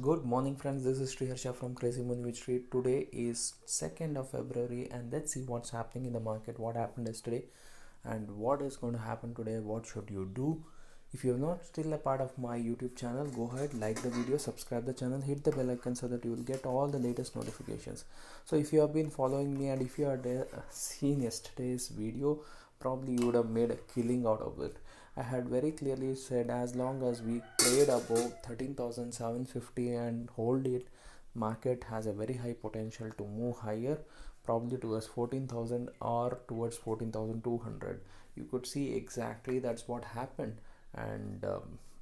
Good morning, friends. This is Sriharsha from Crazy Money with Street. Today is 2nd of February, and let's see what's happening in the market, what happened yesterday, and what is going to happen today. What should you do? If you're not still a part of my YouTube channel, go ahead, like the video, subscribe the channel, hit the bell icon so that you will get all the latest notifications. So, if you have been following me and if you had seen yesterday's video, probably you would have made a killing out of it. I had very clearly said as long as we trade above 13,750 and hold it, market has a very high potential to move higher, probably towards 14,000 or towards 14,200. You could see exactly that's what happened, and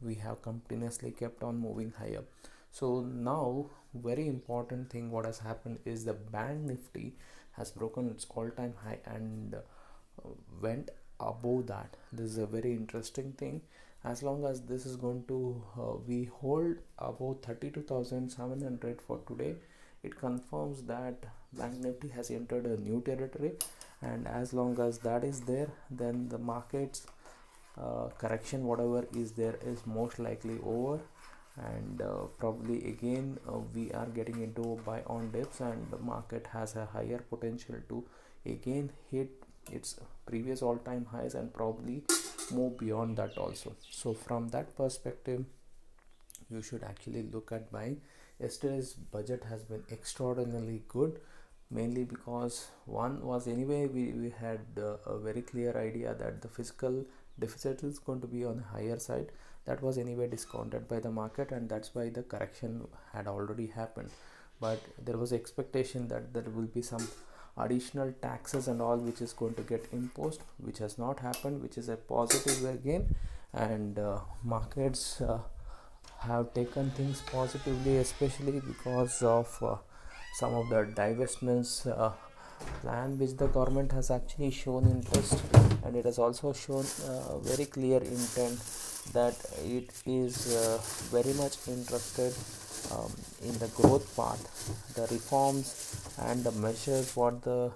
we have continuously kept on moving higher. So now, very important thing what has happened is the bank nifty has broken its all-time high and went above that. This is a very interesting thing. As long as this is going to we hold above 32,700 for today, it confirms that bank nifty has entered a new territory, and as long as that is there, then the markets correction whatever is there is most likely over, and probably again we are getting into buy on dips, and the market has a higher potential to again hit its previous all-time highs and probably move beyond that also. So from that perspective, you should actually look at buying. Yesterday's budget has been extraordinarily good, mainly because one was anyway we had a very clear idea that the fiscal deficit is going to be on the higher side. That was anyway discounted by the market, and that's why the correction had already happened. But there was expectation that there will be some additional taxes and all which is going to get imposed, which has not happened, which is a positive again. And markets have taken things positively, especially because of some of the divestments plan which the government has actually shown interest, and it has also shown very clear intent that it is very much interested in the growth path. The reforms and the measures what the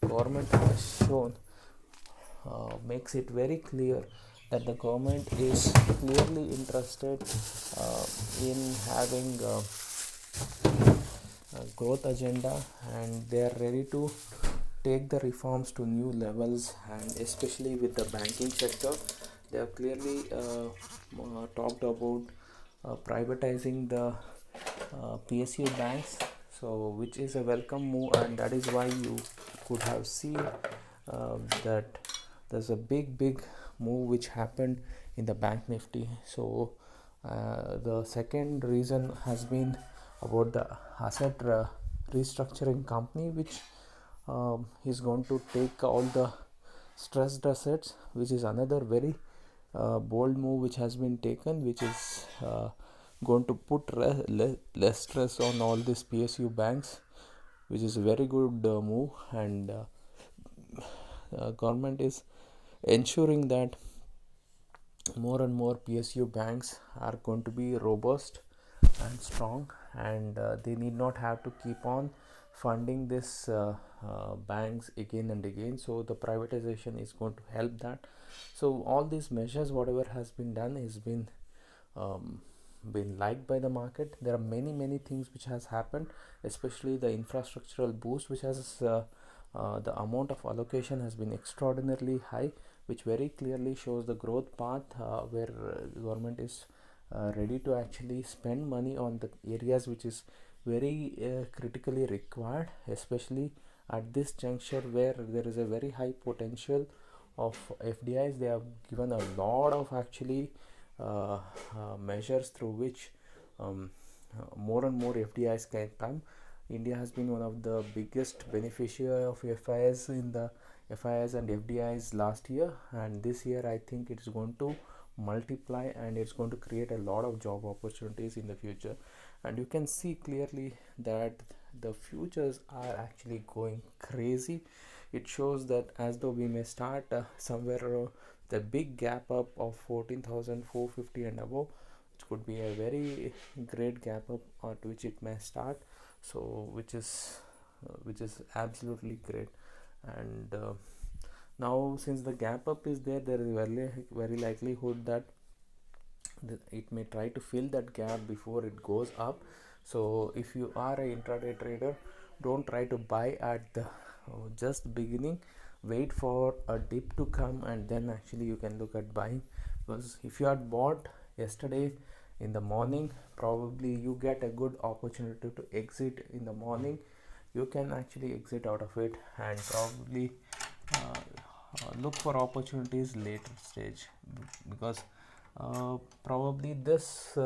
government has shown makes it very clear that the government is clearly interested in having a growth agenda, and they are ready to take the reforms to new levels. And especially with the banking sector, they have clearly talked about privatizing the PSU banks, so which is a welcome move, and that is why you could have seen that there's a big move which happened in the bank nifty. So the second reason has been about the asset restructuring company, which is going to take all the stressed assets, which is another very bold move which has been taken, which is going to put less stress on all these PSU banks, which is a very good move. And government is ensuring that more and more PSU banks are going to be robust and strong, and they need not have to keep on funding this banks again and again. So the privatization is going to help that. So all these measures whatever has been done has um, been liked by the market. There are many things which has happened, especially the infrastructural boost which has the amount of allocation has been extraordinarily high, which very clearly shows the growth path where government is ready to actually spend money on the areas which is very critically required, especially at this juncture where there is a very high potential of FDIs. They have given a lot of actually measures through which more and more FDIs can come. India has been one of the biggest beneficiary of FIS in the FIS and FDIs last year, and this year I think it's going to multiply, and it's going to create a lot of job opportunities in the future. And you can see clearly that the futures are actually going crazy. It shows that as though we may start somewhere the big gap up of 14,450 and above, which could be a very great gap up at which it may start. So which is absolutely great. And now since the gap up is there, there is very likelihood that it may try to fill that gap before it goes up. So if you are a intraday trader, don't try to buy at the just beginning. Wait for a dip to come and then actually you can look at buying, because if you had bought yesterday in the morning, probably you get a good opportunity to exit in the morning. You can actually exit out of it and probably look for opportunities later stage, because probably this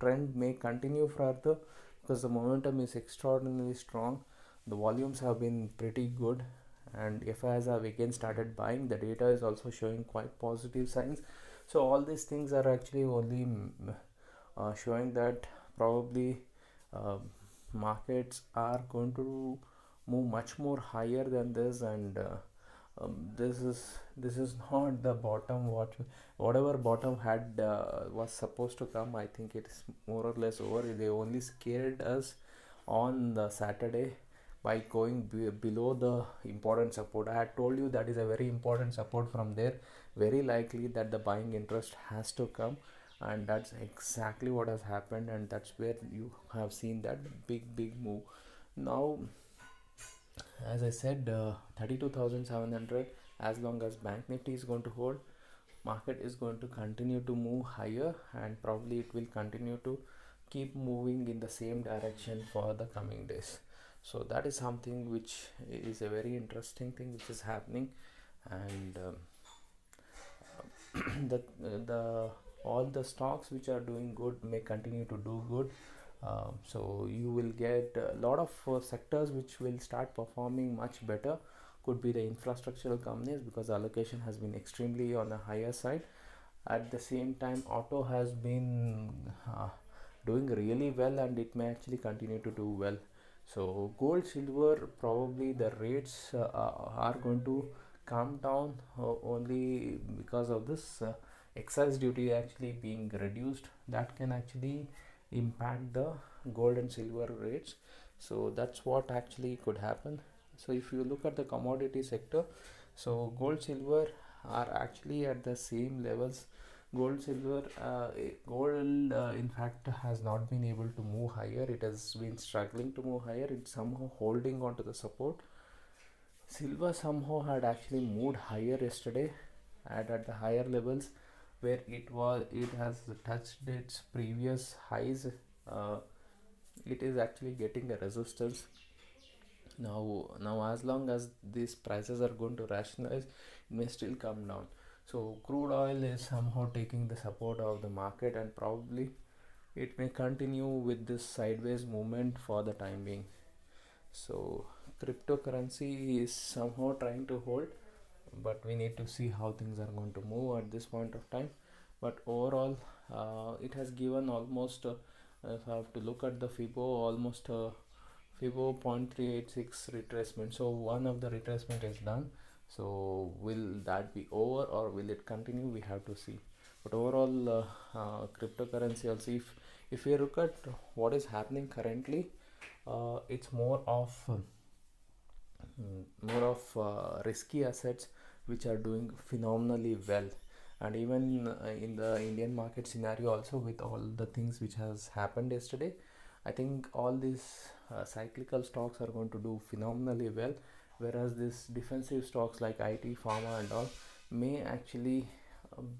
trend may continue further, because the momentum is extraordinarily strong. The volumes have been pretty good, and FIs have again started buying. The data is also showing quite positive signs. So all these things are actually only showing that probably uh, markets are going to move much more higher than this, and this is not the bottom. Whatever bottom had was supposed to come, I think it is more or less over. They only scared us on the Saturday by going below the important support. I had told you that is a very important support. From there, very likely that the buying interest has to come, and that's exactly what has happened, and that's where you have seen that big move. Now, as I said, 32,700, as long as bank nifty is going to hold, market is going to continue to move higher, and probably it will continue to keep moving in the same direction for the coming days. So that is something which is a very interesting thing which is happening. And the all the stocks which are doing good may continue to do good. So you will get a lot of sectors which will start performing much better. Could be the infrastructural companies, because allocation has been extremely on the higher side. At the same time, auto has been doing really well, and it may actually continue to do well. So gold, silver, probably the rates are going to come down only because of this excise duty actually being reduced. That can actually impact the gold and silver rates. So that's what actually could happen. So if you look at the commodity sector, so gold, silver are actually at the same levels. Gold in fact has not been able to move higher. It has been struggling to move higher. It's somehow holding on to the support. Silver somehow had actually moved higher yesterday, at the higher levels, where it has touched its previous highs. uh, it is actually getting a resistance now. As long as these prices are going to rationalize, it may still come down. So crude oil is somehow taking the support of the market, and probably it may continue with this sideways movement for the time being. So cryptocurrency is somehow trying to hold, but we need to see how things are going to move at this point of time. But overall, it has given almost if I have to look at the FIBO, almost FIBO 0.386 retracement. So one of the retracement is done. So will that be over, or will it continue? We have to see. But overall, cryptocurrency also, if you look at what is happening currently, it's more of risky assets which are doing phenomenally well. And even in the Indian market scenario also, with all the things which has happened yesterday, I think all these cyclical stocks are going to do phenomenally well, whereas this defensive stocks like IT, pharma and all may actually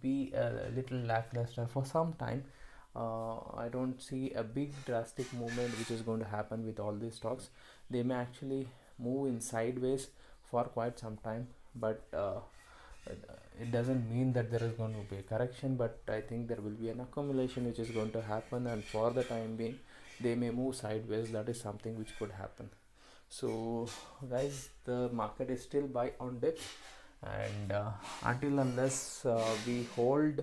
be a little lackluster for some time. I don't see a big drastic movement which is going to happen with all these stocks. They may actually move in sideways for quite some time, but it doesn't mean that there is going to be a correction. But I think there will be an accumulation which is going to happen, and for the time being they may move sideways. That is something which could happen. So guys, the market is still buy on dip, and until unless we hold,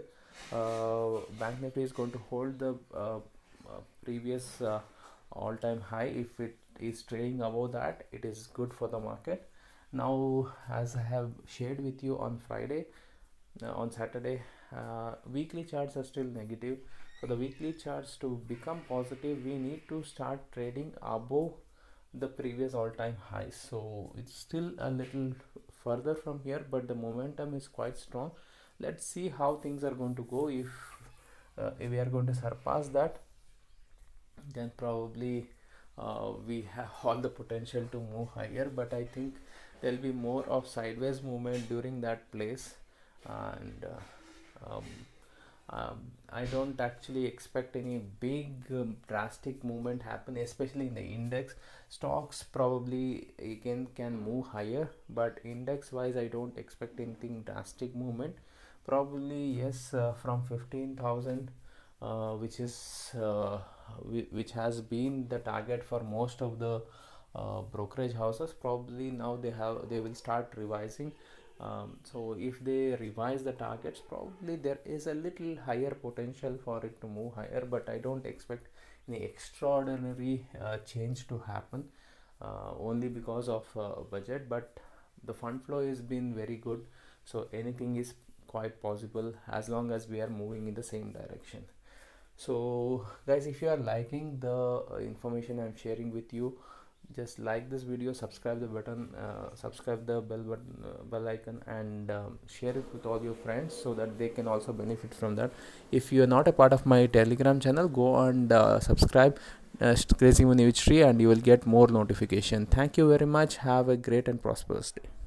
bank nifty is going to hold the previous all-time high. If it is trading above that, it is good for the market. Now, as I have shared with you on Friday, on Saturday, weekly charts are still negative. For the weekly charts to become positive, we need to start trading above the previous all-time highs. So it's still a little further from here, but the momentum is quite strong. Let's see how things are going to go. If if we are going to surpass that, then probably we have all the potential to move higher. But I think there'll be more of sideways movement during that place. And I don't actually expect any big drastic movement happen, especially in the index. Stocks probably again can move higher, but index wise I don't expect anything drastic movement. Probably yes, from 15,000, which is which has been the target for most of the brokerage houses. Probably now they will start revising. So if they revise the targets, probably there is a little higher potential for it to move higher, but I don't expect any extraordinary change to happen, only because of budget. But the fund flow has been very good, so anything is quite possible as long as we are moving in the same direction. So guys, if you are liking the information I'm sharing with you, just like this video, subscribe the button, subscribe the bell icon, and share it with all your friends so that they can also benefit from that. If you are not a part of my Telegram channel, go and subscribe Crazy Money with Sri, and you will get more notification. Thank you very much. Have a great and prosperous day.